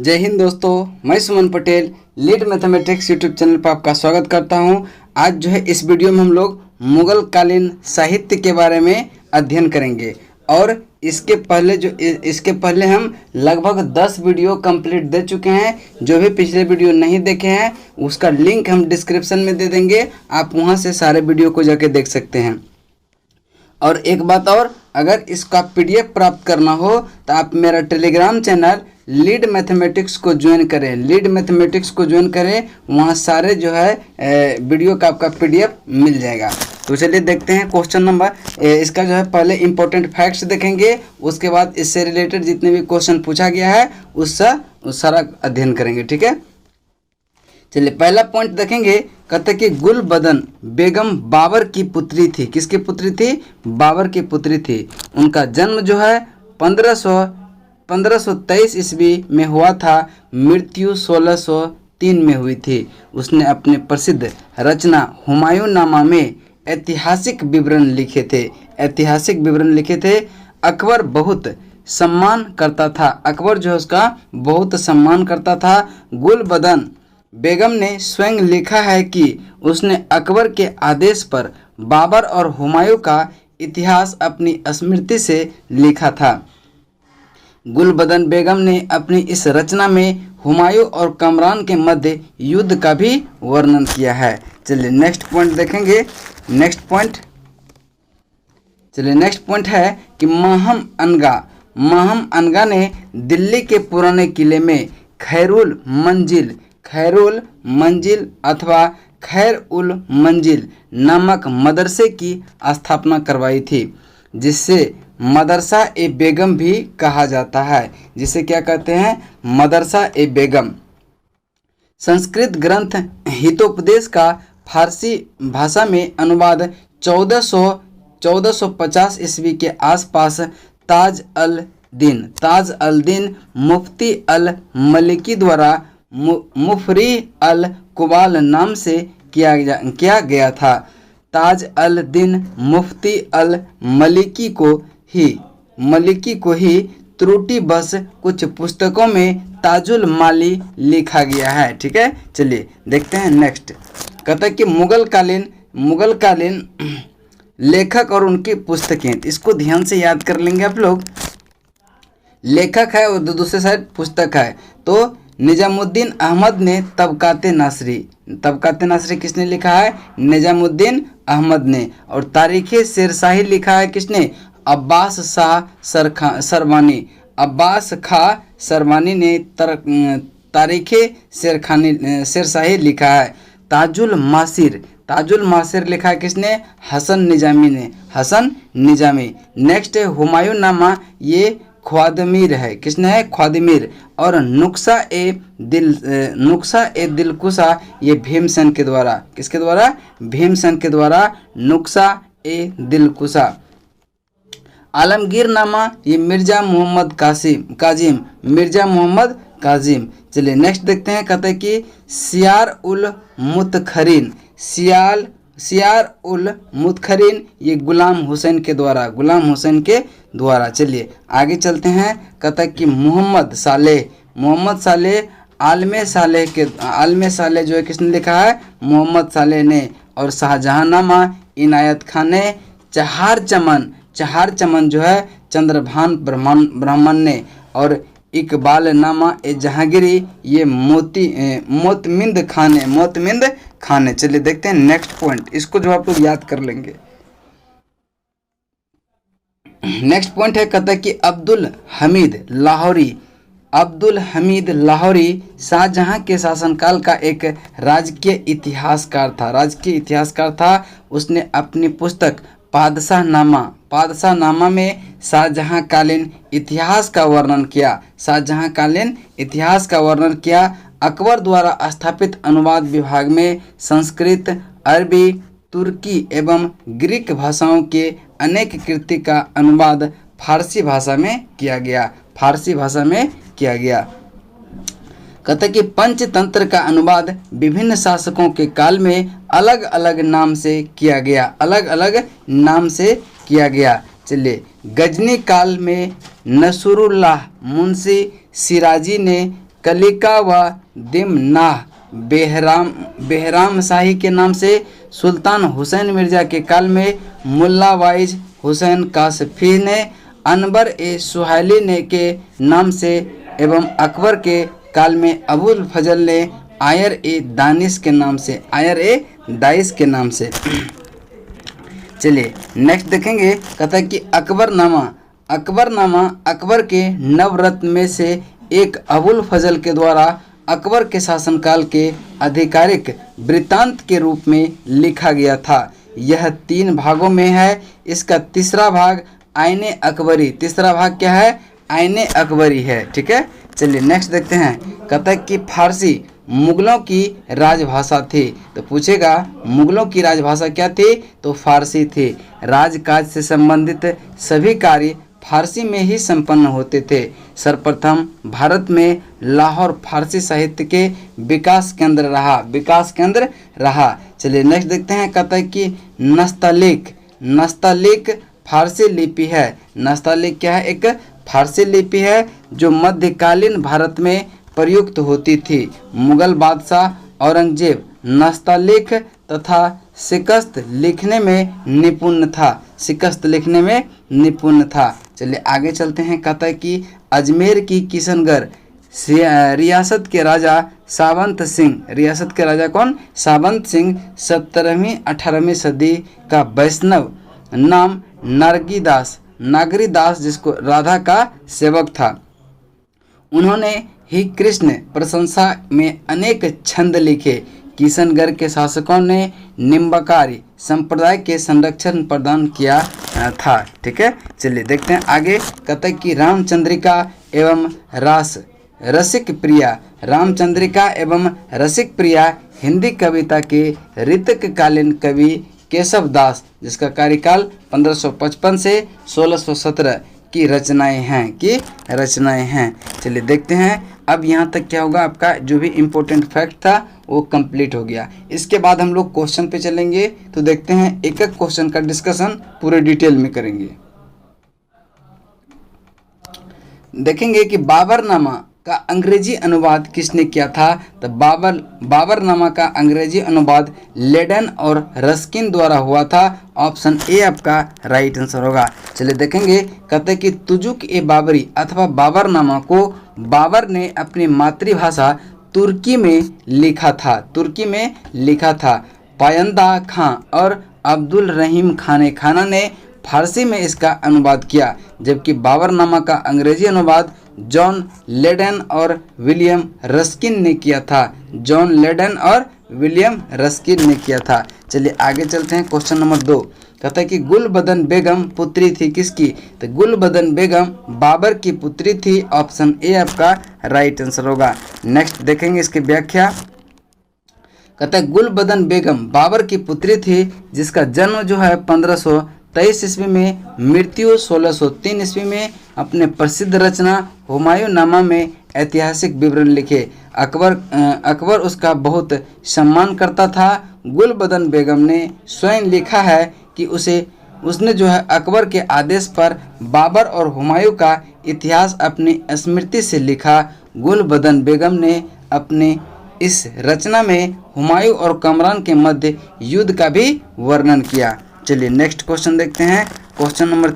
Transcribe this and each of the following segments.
जय हिंद दोस्तों, मैं Suman Patel lead mathematics YouTube channel पर आपका स्वागत करता हूं। आज जो है इस वीडियो में हम लोग मुगल कालीन साहित्य के बारे में अध्ययन करेंगे और इसके पहले हम लगभग 10 वीडियो कंप्लीट दे चुके हैं। जो भी पिछले वीडियो नहीं देखे हैं उसका लिंक हम डिस्क्रिप्शन में दे देंगे, आप वहां से सारे वीडियो को जाके देख सकते हैं। और एक बात और, अगर इसका पीडीएफ प्राप्त करना हो तो आप मेरा टेलीग्राम चैनल लीड मैथमेटिक्स को ज्वाइन करें। लीड मैथमेटिक्स को ज्वाइन करें, वहाँ सारे जो है वीडियो का आपका पीडीएफ मिल जाएगा। तो चलिए देखते हैं क्वेश्चन नंबर। इसका जो है पहले इंपॉर्टेंट फैक्ट्स देखेंगे, उसके बाद इससे रिलेटेड जितने भी क्वेश्चन पूछा गया है उस सारा अध्ययन करेंगे। ठीक है, चलिए पहला पॉइंट देखेंगे। कहते कि गुलबदन बेगम बाबर की पुत्री थी। किसकी पुत्री थी? बाबर की पुत्री थी। उनका जन्म जो है 1523 ईस्वी में हुआ था, मृत्यु 1603 में हुई थी। उसने अपने प्रसिद्ध रचना हुमायूं नामा में ऐतिहासिक विवरण लिखे थे। ऐतिहासिक विवरण लिखे थे। अकबर बहुत सम्मान करता था। अकबर जो है उसका बहुत सम्मान करता था। गुलबदन बेगम ने स्वयं लिखा है कि उसने अकबर के आदेश पर बाबर और हुमायूं का इतिहास अपनी स्मृति से लिखा था। गुलबदन बेगम ने अपनी इस रचना में हुमायूं और कमरान के मध्य युद्ध का भी वर्णन किया है। चलिए नेक्स्ट पॉइंट देखेंगे। नेक्स्ट पॉइंट है कि महम अनगा ने दिल्ली के पुराने किले में खैरुल मंजिल अथवा खैर उल मंजिल नामक मदरसे की स्थापना करवाई थी, जिससे मदरसा ए बेगम भी कहा जाता है। जिसे क्या कहते हैं? मदरसा ए बेगम। संस्कृत ग्रंथ हितोपदेश का फारसी भाषा में अनुवाद 1450 ईस्वी के आसपास ताज अल दीन मुफ्ती अल मलिकी द्वारा मुफरी अल कुबाल नाम से किया गया था। ताज अल दीन मुफ्ती अल मलिकी को ही त्रुटि बस कुछ पुस्तकों में ताजुल माली लिखा गया है। ठीक है, चलिए देखते हैं नेक्स्ट। कहता है कि मुगल कालीन लेखक और उनकी पुस्तकें। इसको ध्यान से याद कर लेंगे आप लोग। लेखक है और दूसरे साइड पुस्तक है। तो निजामुद्दीन अहमद ने तबकाते नासरी किसने लिखा है? निजामुद्दीन अहमद ने। और तारीख़े शेरशाही लिखा है किसने? अब्बास खां सरवानी ने तारीख़े शेरशाही लिखा है। ताजुल मासिर लिखा है किसने? हसन निजामी। नेक्स्ट है हुमायूं नामा, ये ख्वादमीर है। किसने है? ख्वादमीर। और नुक्सा ए दिलकुशा, ये भीमसेन के द्वारा। किसके द्वारा? भीमसेन के द्वारा नुक्सा ए दिलकुशा। आलमगीर नामा, ये मिर्जा मोहम्मद काजिम। चलिए नेक्स्ट देखते हैं। कहते हैं कि सियार उल मुतखरीन, ये गुलाम हुसैन के द्वारा। चलिए आगे चलते हैं। कहता है कि मोहम्मद सालेह आलमे सालेह जो है किसने लिखा है? मोहम्मद सालेह ने। और शाहजहांनामा इनायत खान ने। चहार चमन जो है चंद्रभान ब्राह्मण ने। और इकबाल नामा ए जहांगीरी, ये मोतमिंद खान ने। चलिए देखते हैं नेक्स्ट पॉइंट। इसको जो आप लोग याद कर लेंगे। नेक्स्ट पॉइंट है, कहता है कि अब्दुल हमीद लाहौरी शाहजहां के शासनकाल का एक राजकीय इतिहासकार था। उसने अपनी पुस्तक पादशाहनामा में शाहजहां कालीन इतिहास का वर्णन किया। अकबर द्वारा स्थापित अनुवाद विभाग में संस्कृत, अरबी, तुर्की एवं ग्रीक भाषाओं के अनेक कृति का अनुवाद फारसी भाषा में किया गया। कहते कि पंचतंत्र का अनुवाद विभिन्न शासकों के काल में अलग अलग नाम से किया गया। चलिए गजनी काल में नसरुल्लाह मुंशी सिराजी ने कलिका व दिमनाह बेहराम शाही के नाम से सुल्तान हुसैन मिर्जा के काल में मुल्ला वाइज हुसैन कासफी ने, अनबर ए सुहाइली ने के नाम से एवं अकबर के काल में अबुल फजल ने आयर ए दानिश के नाम से, आयर ए दाइश के नाम से। चलिए नेक्स्ट देखेंगे, कहता है कि अकबरनामा अकबर के नवरत्न में से एक अबुल फजल के द्वारा अकबर के शासनकाल के आधिकारिक वृत्तांत के रूप में लिखा गया था। यह 3 भागों में है। इसका तीसरा भाग आईने अकबरी, तीसरा भाग क्या है? आईने अकबरी है। ठीक है, चलिए नेक्स्ट देखते हैं। कहता है कि फारसी मुगलों की राजभाषा थी। तो पूछेगा मुगलों की राजभाषा क्या थी? तो फारसी थी। राजकाज से संबंधित सभी कार्य फारसी में ही संपन्न होते थे। सर्वप्रथम भारत में लाहौर फारसी साहित्य के विकास केंद्र रहा। चलिए नेक्स्ट देखते हैं। कहता है कि नस्तालिक फारसी लिपि है। नस्तालिक क्या है? एक फारसी लिपि है जो मध्यकालीन भारत में प्रयुक्त होती थी। मुगल बादशाह औरंगजेब नस्तालिक तथा शिकस्त लिखने में निपुण था। चलिए आगे चलते हैं। कहता है कि अजमेर की किशनगढ़ रियासत के राजा सावंत सिंह, रियासत के राजा कौन? सावंत सिंह 17वीं-18वीं सदी का वैष्णव नाम नागरीदास जिसको राधा का सेवक था। उन्होंने ही कृष्ण प्रशंसा में अनेक छंद लिखे। किशनगढ़ के शासकों ने निम्बकारी संप्रदाय के संरक्षण प्रदान किया था। ठीक है, चलिए देखते हैं आगे। कहते हैं कि रामचंद्रिका एवं रसिक प्रिया हिंदी कविता के ऋतकालीन कवि केशव दास जिसका कार्यकाल 1555 से 1617 की रचनाएं हैं। चलिए देखते हैं। अब यहाँ तक क्या होगा, आपका जो भी इम्पोर्टेंट फैक्ट था वो कंप्लीट हो गया। इसके बाद हम लोग क्वेश्चन पे चलेंगे। तो देखते हैं, एक एक क्वेश्चन का डिस्कशन पूरे डिटेल में करेंगे। देखेंगे कि बाबरनामा का अंग्रेजी अनुवाद किसने किया था? तो बाबरनामा का अंग्रेजी अनुवाद लेडन और रस्किन द्वारा हुआ था। ऑप्शन ए आपका राइट आंसर होगा। चलिए देखेंगे। कहते हैं कि तुजुक ए बाबरी अथवा बाबरनामा को बाबर ने अपनी मातृभाषा तुर्की में लिखा था। पायंदा खां और अब्दुल रहीम खाना ने फारसी में इसका अनुवाद किया, जबकि बाबरनामा का अंग्रेजी अनुवाद जॉन लेडन और विलियम रस्किन ने किया था। चलिए आगे चलते हैं। क्वेश्चन नंबर 2 कहता है कि गुलबदन बेगम पुत्री थी किसकी? तो गुलबदन बेगम बाबर की पुत्री थी। ऑप्शन ए आपका राइट आंसर होगा। नेक्स्ट देखेंगे इसकी व्याख्या। कहता है गुलबदन बेगम बाबर की पुत्री थी जिसका जन्म जो है 1523 ईस्वी में, मृत्यु 1603 ईस्वी में। अपने प्रसिद्ध रचना हुमायूंनामा में ऐतिहासिक विवरण लिखे। अकबर उसका बहुत सम्मान करता था। गुलबदन बेगम ने स्वयं लिखा है कि उसने जो है अकबर के आदेश पर बाबर और हुमायूं का इतिहास अपनी स्मृति से लिखा। गुलबदन बेगम ने अपने इस रचना में हुमायूं और कमरान के मध्य युद्ध का भी वर्णन किया। चलिए नेक्स्ट क्वेश्चन देखते हैं। क्वेश्चन नंबर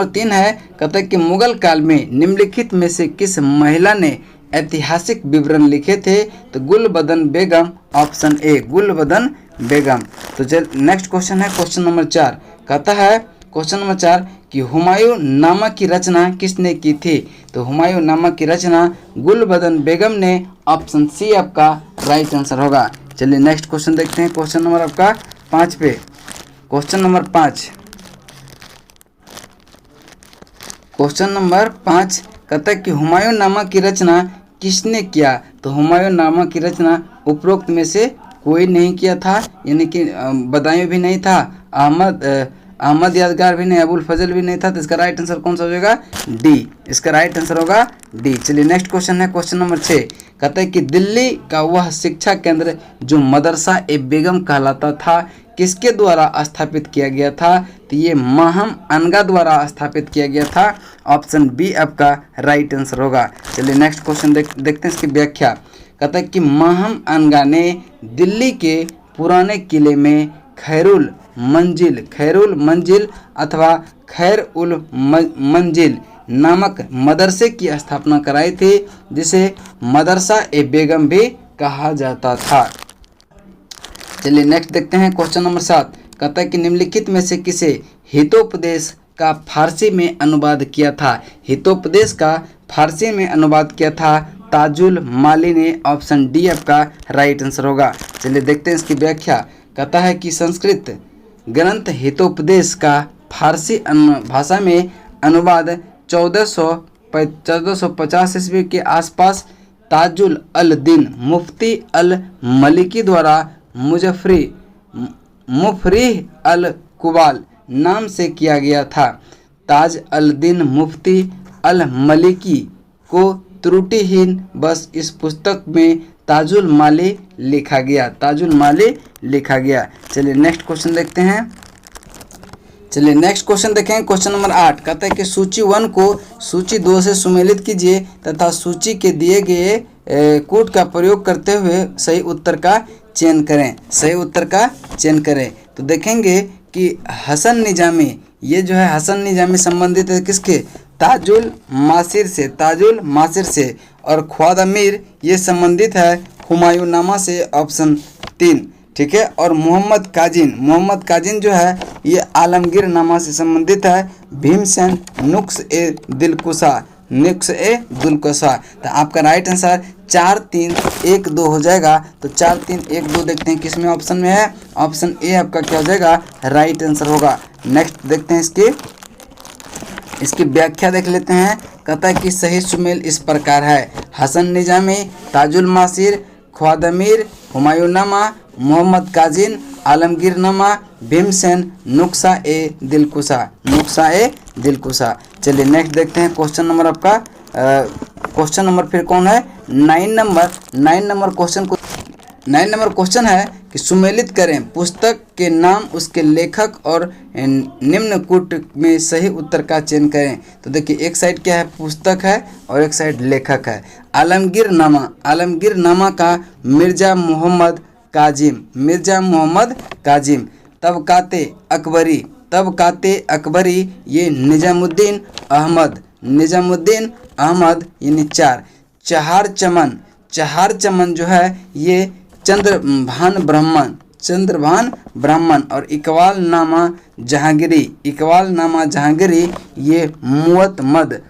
3 है। कहता है कि मुगल काल में निम्नलिखित में से किस महिला ने ऐतिहासिक विवरण लिखे थे? तो गुलबदन बेगम। ऑप्शन ए गुलबदन बेगम। तो चल नेक्स्ट क्वेश्चन है। क्वेश्चन नंबर 4 कहता है क्वेश्चन नंबर 4 कि हुमायूं नामा की रचना किसने की थी? तो हुमायूं नामा की रचना गुलबदन बेगम ने। ऑप्शन सी आपका राइट आंसर होगा। चलिए नेक्स्ट क्वेश्चन देखते हैं। क्वेश्चन नंबर आपका 5 पे। क्वेश्चन नंबर 5 कहता है कि हुमायूं नामा की रचना किसने किया? तो हुमायूं नामा की रचना उपरोक्त में से कोई नहीं किया था, यानी कि बदायूं भी नहीं था, अहमद यादगार भी नहीं, अबुल फजल भी नहीं था। तो इसका राइट आंसर कौन सा हो जाएगा? डी। इसका राइट आंसर होगा डी। चलिए नेक्स्ट क्वेश्चन है। क्वेश्चन नंबर 6 कहता है कि दिल्ली का वह शिक्षा केंद्र जो मदरसा ए बेगम कहलाता था किसके द्वारा स्थापित किया गया था? तो ये महम अनगा द्वारा स्थापित किया गया था। ऑप्शन बी आपका राइट आंसर होगा। चलिए नेक्स्ट क्वेश्चन देखते हैं इसकी व्याख्या। कहता है कि माहम अनगा ने दिल्ली के पुराने किले में खैरुल मंजिल अथवा खैर उल मंजिल नामक मदरसे की स्थापना कराई थी, जिसे मदरसा ए बेगम भी कहा जाता था। चलिए नेक्स्ट देखते हैं क्वेश्चन नंबर 7। कहता है कि निम्नलिखित में से किसे हितोपदेश का फारसी में अनुवाद किया था। हितोपदेश का फारसी में अनुवाद किया था ताजुल माली ने। ऑप्शन डी आपका राइट आंसर होगा। चलिए देखते हैं इसकी व्याख्या। कहता है कि संस्कृत ग्रंथ हितोपदेश का फारसी भाषा में अनुवाद 1450 ईस्वी के आसपास ताजुल अल दीन मुफ्ती अल मलिकी द्वारा मुफरीह अल कुबाल नाम से किया गया था। ताज अल दीन मुफ्ती अल मलिकी को त्रुटिहीन बस इस पुस्तक में ताजुल माली लिखा गया। चलिए नेक्स्ट क्वेश्चन देखते हैं। देखें क्वेश्चन नंबर 8। कहता है कि सूची 1 को सूची 2 से सुमेलित कीजिए तथा सूची के दिए गए कूट का प्रयोग करते हुए सही उत्तर का चयन करें। तो देखेंगे कि हसन निजामी, ये जो है हसन निजामी संबंधित है किसके, ताजुल मासिर से, और ख्वाद अमीर ये संबंधित है हुमायूं नामा से। ऑप्शन 3 ठीक है। और मोहम्मद काजिन जो है ये आलमगीर नामा से संबंधित है। भीमसेन नुक्स ए दिलकुशा। तो आपका राइट आंसर 4 3 1 2 हो जाएगा। तो 4 3 1 2 देखते हैं किसमें ऑप्शन में है। ऑप्शन ए आपका क्या हो जाएगा, राइट आंसर होगा। नेक्स्ट देखते हैं इसकी व्याख्या देख लेते हैं। कहता है कि सही सुमेल इस प्रकार है। हसन निजामी, ताजुल मासिर, ख्वाद अमीर, हुमायूं नामा, मोहम्मद काजिन, आलमगीर नामा, भीमसेन नुक्सा ए दिलकुशा। चलिए नेक्स्ट देखते हैं क्वेश्चन नंबर आपका क्वेश्चन नंबर फिर कौन है, 9 नंबर क्वेश्चन है कि सुमेलित करें पुस्तक के नाम, उसके लेखक और निम्न कूट में सही उत्तर का चयन करें। तो देखिए एक साइड क्या है, पुस्तक है और एक साइड लेखक है। आलमगीर नामा का मिर्जा मोहम्मद काजिम। तबकाते अकबरी ये निजामुद्दीन अहमद यानी 4। चहार चमन जो है ये चंद्रभान ब्राह्मण। और इकबाल नामा जहांगीरी ये मुअत्तमद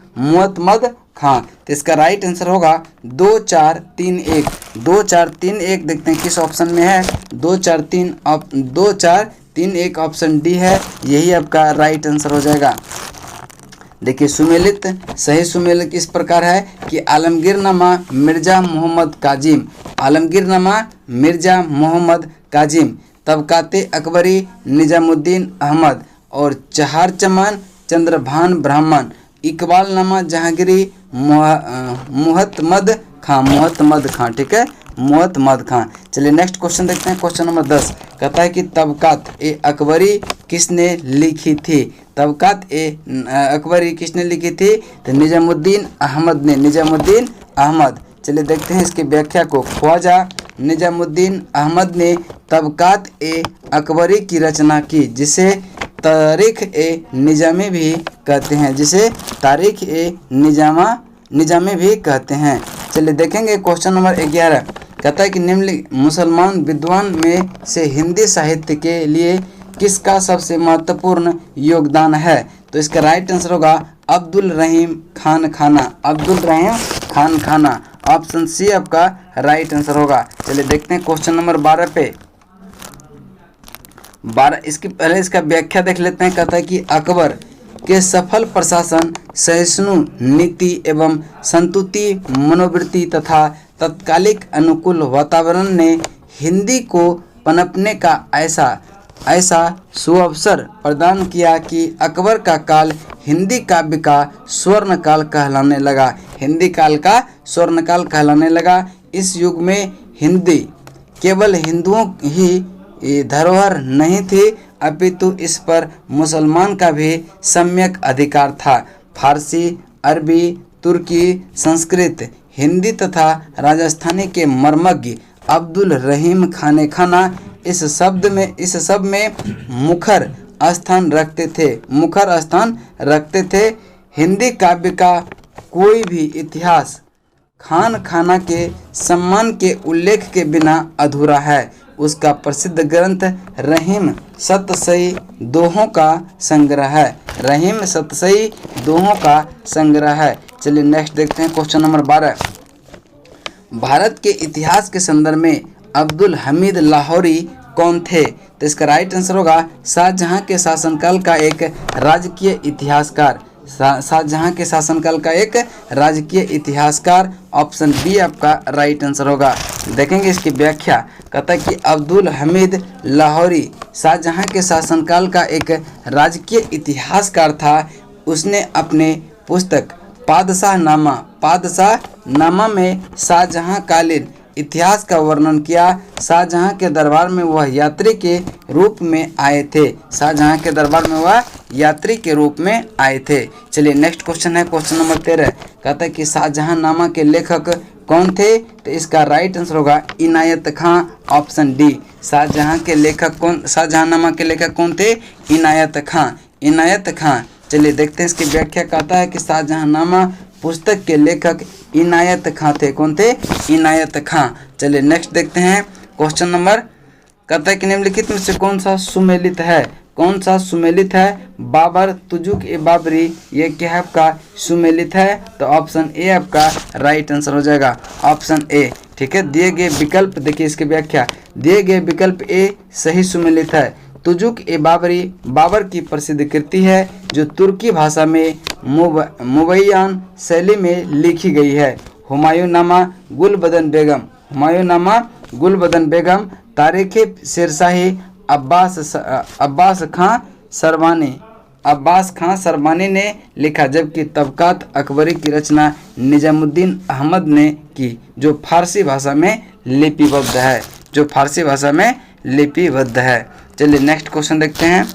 खां। तो इसका राइट आंसर होगा 2 4 3 1। 2 4 3 1 देखते हैं किस ऑप्शन में है। 2 4 3 1 ऑप्शन डी है, यही आपका राइट आंसर हो जाएगा। देखिए सही सुमेलित इस प्रकार है कि आलमगीर नामा मिर्जा मोहम्मद काजिम, तबकाते अकबरी निजामुद्दीन अहमद, और चहार चमन चंद्रभान ब्राह्मण, इकबाल नामा जहांगीरी मुहत्तमद खां। ठीक है, मुहत्तमद खां। चलिए नेक्स्ट क्वेश्चन देखते हैं क्वेश्चन नंबर 10। कहता है कि तबकात ए अकबरी किसने लिखी थी। तो निजामुद्दीन अहमद। चलिए देखते हैं इसकी व्याख्या को। ख्वाजा निजामुद्दीन अहमद ने तबकात ए अकबरी की रचना की, जिसे तारीख ए निजामी भी कहते हैं। चलिए देखेंगे क्वेश्चन नंबर 11। कहता है कि निम्न मुसलमान विद्वान में से हिंदी साहित्य के लिए किसका सबसे महत्वपूर्ण योगदान है। तो इसका राइट आंसर होगा अब्दुल रहीम खान खाना। ऑप्शन सी आपका राइट आंसर होगा। चलिए देखते हैं क्वेश्चन नंबर 12 पे। 12 इसकी पहले इसका व्याख्या देख लेते हैं। कहता है कि अकबर के सफल प्रशासन, सहिष्णु नीति एवं संतुति मनोवृत्ति तथा तत्कालिक अनुकूल वातावरण ने हिंदी को पनपने का ऐसा सुअवसर प्रदान किया कि अकबर का काल हिंदी काव्य का स्वर्ण काल कहलाने लगा। इस युग में हिंदी केवल हिंदुओं ही धरोहर नहीं थी, अपितु इस पर मुसलमान का भी सम्यक अधिकार था। फारसी, अरबी, तुर्की, संस्कृत, हिंदी तथा राजस्थानी के मर्मज्ञ अब्दुल रहीम खान खाना इस सब में मुखर स्थान रखते थे। हिंदी काव्य का कोई भी इतिहास खान खाना के सम्मान के उल्लेख के बिना अधूरा है। उसका प्रसिद्ध ग्रंथ रहीम सतसई दोहों का संग्रह है। चलिए नेक्स्ट देखते हैं क्वेश्चन नंबर 12। भारत के इतिहास के संदर्भ में अब्दुल हमीद लाहौरी कौन थे? तो इसका राइट आंसर होगा शाहजहां के शासनकाल का एक राजकीय इतिहासकार। शाहजहां के शासनकाल का एक राजकीय इतिहासकार, ऑप्शन बी आपका राइट आंसर होगा। देखेंगे इसकी व्याख्या। कहता है कि अब्दुल हमीद लाहौरी शाहजहां के शासनकाल का एक राजकीय इतिहासकार था। उसने अपने पुस्तक पादशाहनामा में शाहजहां कालीन इतिहास का वर्णन किया। शाहजहां के दरबार में वह यात्री के रूप में आए थे। चलिए नेक्स्ट क्वेश्चन है क्वेश्चन नंबर 13। कहता है कि शाहजहांनामा के लेखक कौन थे? तो इसका राइट आंसर होगा इनायत खां, ऑप्शन डी। शाहजहांनामा के लेखक कौन थे? इनायत खां। चलिए देखते हैं इसकी व्याख्या। कहता है कि शाहजहांनामा पुस्तक के लेखक इनायत खां थे। कौन थे? इनायत खां। चलिए नेक्स्ट देखते हैं क्वेश्चन नंबर। कहता है कि निम्नलिखित में से कौन सा सुमेलित है? बाबर, तुजुक ए बाबरी, ये क्या है आपका? सुमेलित है। तो ऑप्शन ए आपका राइट आंसर हो जाएगा, ऑप्शन ए। ठीक है, दिए गए विकल्प देखिए इसकी व्याख्या। दिए गए विकल्प ए सही सुमेलित है। तुजुक ए बाबरी बाबर की प्रसिद्ध कृति है जो तुर्की भाषा में मुबैयान शैली में लिखी गई है। हुमायूंनामा गुलबदन बेगम, तारीख शेरशाही अब्बास खां सरवानी ने लिखा, जबकि तबकात अकबरी की रचना निजामुद्दीन अहमद ने की, जो फारसी भाषा में लिपिबद्ध है। चलिए नेक्स्ट क्वेश्चन देखते हैं।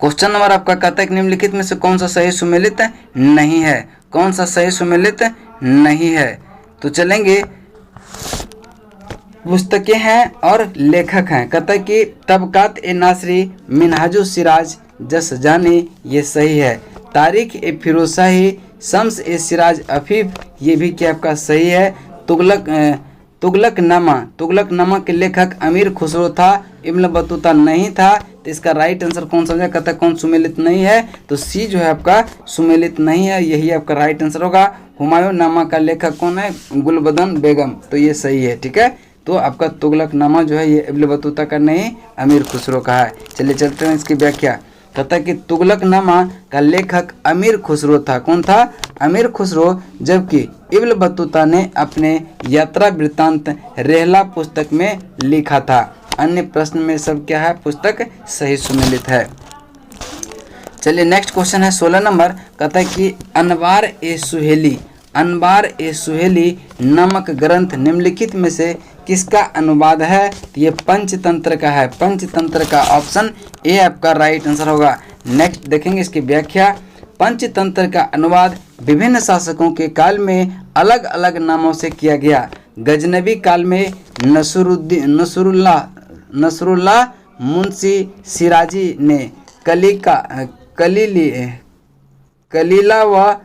क्वेश्चन नंबर आपका कहता है कि निम्नलिखित में से कौन सा सही सुमेलित नहीं है? तो चलेंगे, पुस्तकें हैं और लेखक हैं। कहता है कि तबकात ए नासरी, मिनहाजुस सिराज जसजानी, ये सही है। तारीख ए फिरोजशाही, शम्स ए सिराज अफीफ, ये भी क्या आपका सही है। तुगलकनामा के लेखक अमीर खुसरो था, इब्न बतूता नहीं था। तो इसका राइट आंसर कौन सा? कहता है कौन सुमेलित नहीं है? तो सी जो है आपका सुमेलित नहीं है, यही आपका राइट आंसर होगा। हुमायूंनामा का लेखक कौन है? गुलबदन बेगम, तो ये सही है। ठीक है, तो आपका तुगलकनामा जो है ये इब्न बतूता का नहीं, अमीर खुसरो का है। चलिए चलते हैं इसकी व्याख्या। कहता है कि तुगलकनामा का लेखक अमीर खुसरो था। कौन था? अमीर खुसरो, जबकि इब्न बतूता ने अपने यात्रा वृत्तांत रेहला पुस्तक में लिखा था। अन्य प्रश्न में सब क्या है? पुस्तक सही सुमेलित है। चलिए नेक्स्ट क्वेश्चन है 16 नंबर। कहता है कि अनवार ए सुहेली नामक ग्रंथ निम्नलिखित में से किसका अनुवाद है? तो ये पंचतंत्र का है। पंचतंत्र का ऑप्शन ए आपका राइट आंसर होगा। नेक्स्ट देखेंगे इसकी व्याख्या। पंचतंत्र का अनुवाद विभिन्न शासकों के काल में अलग अलग नामों से किया गया। गजनबी काल में नसरुल्लाह मुंशी सिराजी ने कलीला व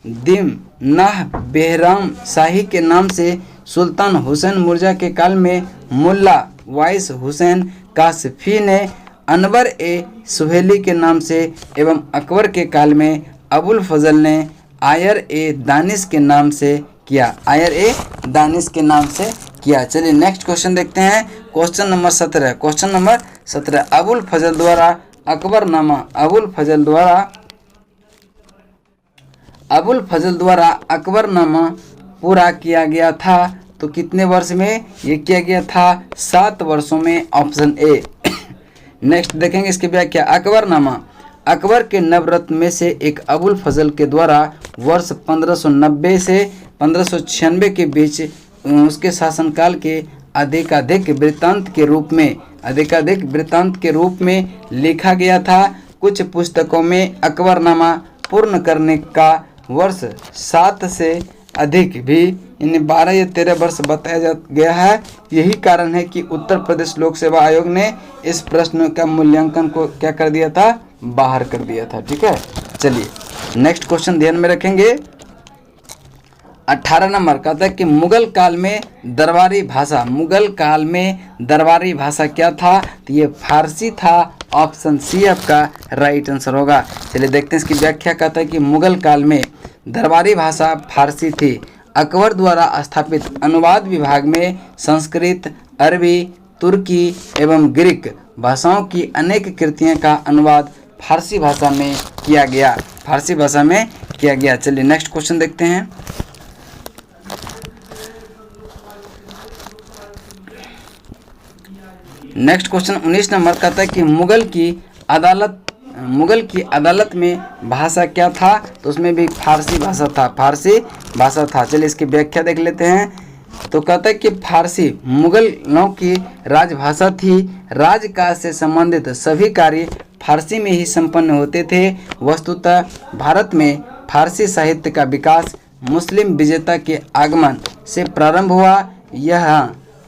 दिमनाह बेहराम शाही के नाम से, सुल्तान हुसैन मुर्जा के काल में मुल्ला वाइस हुसैन कासफी ने अनवर ए सुहेली के नाम से, एवं अकबर के काल में अबुल फजल ने आयर ए दानिश के नाम से किया। चलिए नेक्स्ट क्वेश्चन देखते हैं। Question number 17। अबुल फजल द्वारा अकबरनामा पूरा किया गया था। तो कितने वर्ष में ये किया गया था? 7 वर्षों में, ऑप्शन ए। नेक्स्ट देखेंगे इसकी व्याख्या। अकबरनामा अकबर के नवरत्न में से एक अबुल फजल के द्वारा वर्ष 1590 से 1596 के बीच उसके शासनकाल के अधिकाधिक वृत्तांत के रूप में लिखा गया था। कुछ पुस्तकों में अकबरनामा पूर्ण करने का वर्ष 7 से अधिक भी इन 12 या 13 वर्ष बताया गया है। यही कारण है कि उत्तर प्रदेश लोक सेवा आयोग ने इस प्रश्न का मूल्यांकन को क्या कर दिया था, बाहर कर दिया था। ठीक है, चलिए नेक्स्ट क्वेश्चन ध्यान में रखेंगे। 18 नंबर कहता है कि मुगल काल में दरबारी भाषा, मुगल काल में दरबारी भाषा क्या था, तो ये फारसी था। ऑप्शन सी आपका राइट आंसर होगा। चलिए देखते हैं इसकी व्याख्या। कहता है कि मुगल काल में दरबारी भाषा फारसी थी। अकबर द्वारा स्थापित अनुवाद विभाग में संस्कृत, अरबी, तुर्की एवं ग्रीक भाषाओं की अनेक कृतियों का अनुवाद फारसी भाषा में किया गया, फारसी भाषा में किया गया। चलिए नेक्स्ट क्वेश्चन देखते हैं। नेक्स्ट क्वेश्चन 19 नंबर कहता है कि मुगल की अदालत में भाषा क्या था, तो उसमें भी फारसी भाषा था, फारसी भाषा था। चलिए इसकी व्याख्या देख लेते हैं। तो कहता है कि फारसी मुगलों की राजभाषा थी। राजकाज से संबंधित सभी कार्य फारसी में ही संपन्न होते थे। वस्तुतः भारत में फारसी साहित्य का विकास मुस्लिम विजेता के आगमन से प्रारंभ हुआ।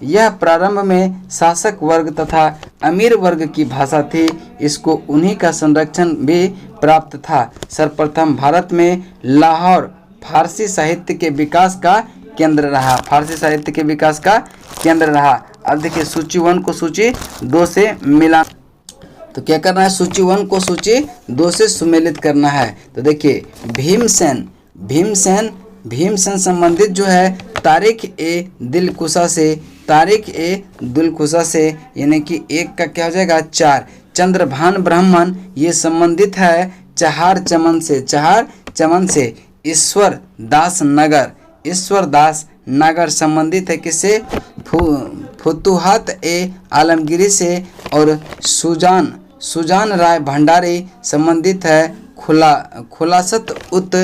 यह प्रारंभ में शासक वर्ग तथा अमीर वर्ग की भाषा थी। इसको उन्हीं का संरक्षण भी प्राप्त था। सर्वप्रथम भारत में लाहौर फारसी साहित्य के विकास का केंद्र रहा, फारसी साहित्य के विकास का केंद्र रहा। अब देखिए सूची 1 को सूची 2 से मिला, तो क्या करना है, सूची 1 को सूची 2 से सुमेलित करना है। तो देखिए भीमसेन संबंधित जो है तारीख ए दिलकुशा से, यानी कि एक का क्या हो जाएगा 4। चंद्रभान ब्राह्मण ये संबंधित है चहार चमन से। ईश्वर दास नगर संबंधित है किससे, फुतुहात ए आलमगिरी से। और सुजान राय भंडारी संबंधित है खुलासत उत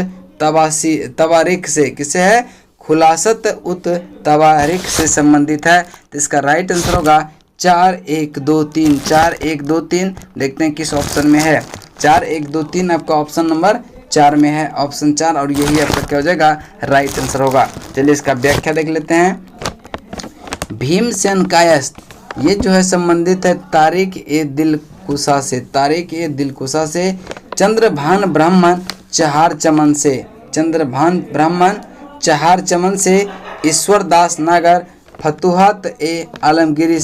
तवारीख से, किससे है, खुलासत उत तवारीख से संबंधित है। तो इसका राइट आंसर होगा 4 1 2 3, 4 1 2 3। देखते हैं किस ऑप्शन में है। 4 1 2 3 आपका ऑप्शन नंबर 4 में है, ऑप्शन 4, और यही आपका क्या हो जाएगा, राइट आंसर होगा। चलिए इसका व्याख्या देख लेते हैं। भीमसेन कायस्थ ये जो है संबंधित है तारीख ए दिलकुशा से। चंद्रभान ब्राह्मण चहार चमन से। ईश्वर दास नागर फतुहत ए आलमगिरी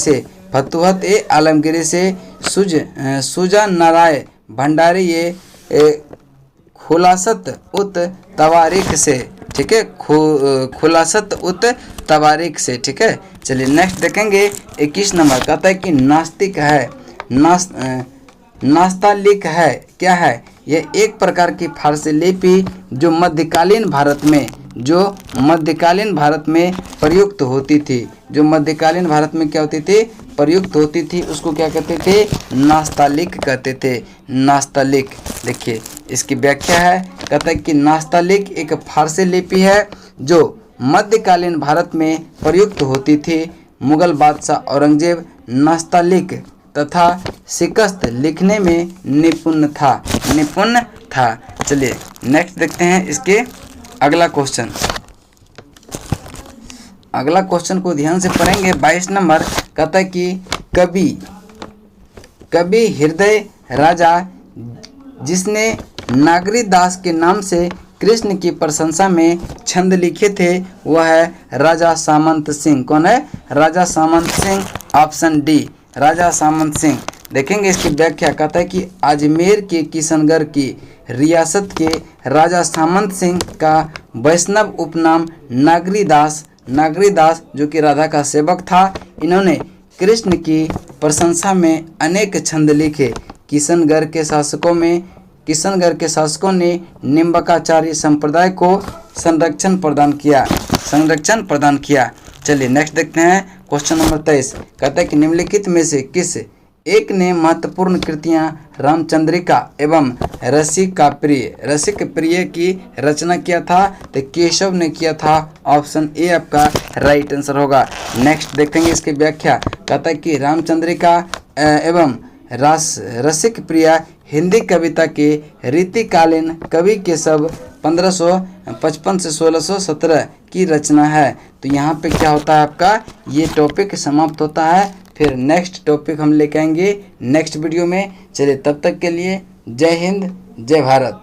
से। सुजान नाराय भंडारी ये खुलासत उत तवारीख से, ठीक है, खुलासत उत तवारीख से, ठीक है। चलिए नेक्स्ट देखेंगे 21 नंबर। कहता है कि नास्तिक है, नास्तालिक है, क्या है, यह एक प्रकार की फारसी लिपि जो मध्यकालीन भारत में प्रयुक्त होती थी, प्रयुक्त होती थी, उसको क्या कहते थे, नास्तालिक कहते थे, नास्तालिक। देखिए इसकी व्याख्या है। कहता है कि नास्तालिक एक फारसी लिपि है जो मध्यकालीन भारत में प्रयुक्त होती थी। मुगल बादशाह औरंगजेब नास्तालिक तथा शिकस्त लिखने में निपुण था। चलिए नेक्स्ट देखते हैं इसके अगला क्वेश्चन। अगला क्वेश्चन को ध्यान से पढ़ेंगे। 22 नंबर कहता है कि कवि हृदय राजा जिसने नागरी दास के नाम से कृष्ण की प्रशंसा में छंद लिखे थे वह है राजा सामंत सिंह। कौन है, राजा सामंत सिंह, ऑप्शन डी राजा सामंत सिंह। देखेंगे इसकी व्याख्या। कहता है कि अजमेर के किशनगढ़ की रियासत के राजा सामंत सिंह का वैष्णव उपनाम नागरी दास जो कि राधा का सेवक था। इन्होंने कृष्ण की प्रशंसा में अनेक छंद लिखे। किशनगढ़ के शासकों ने निम्बकाचार्य संप्रदाय को संरक्षण प्रदान किया। चलिए नेक्स्ट देखते हैं क्वेश्चन नंबर 23। कहता है कि निम्नलिखित में से किस एक ने महत्वपूर्ण कृतियां रामचंद्रिका एवं रसिक प्रिय की रचना किया था, तो केशव ने किया था। ऑप्शन ए आपका राइट आंसर होगा। नेक्स्ट देखेंगे इसकी व्याख्या। कहता है कि रामचंद्रिका एवं रसिक प्रिया हिंदी कविता के रीतिकालीन कवि केशव 1555 से 1617 की रचना है। तो यहाँ पे क्या होता है आपका ये टॉपिक समाप्त होता है। फिर नेक्स्ट टॉपिक हम लेके आएंगे नेक्स्ट वीडियो में। चलिए तब तक के लिए जय हिंद जय भारत।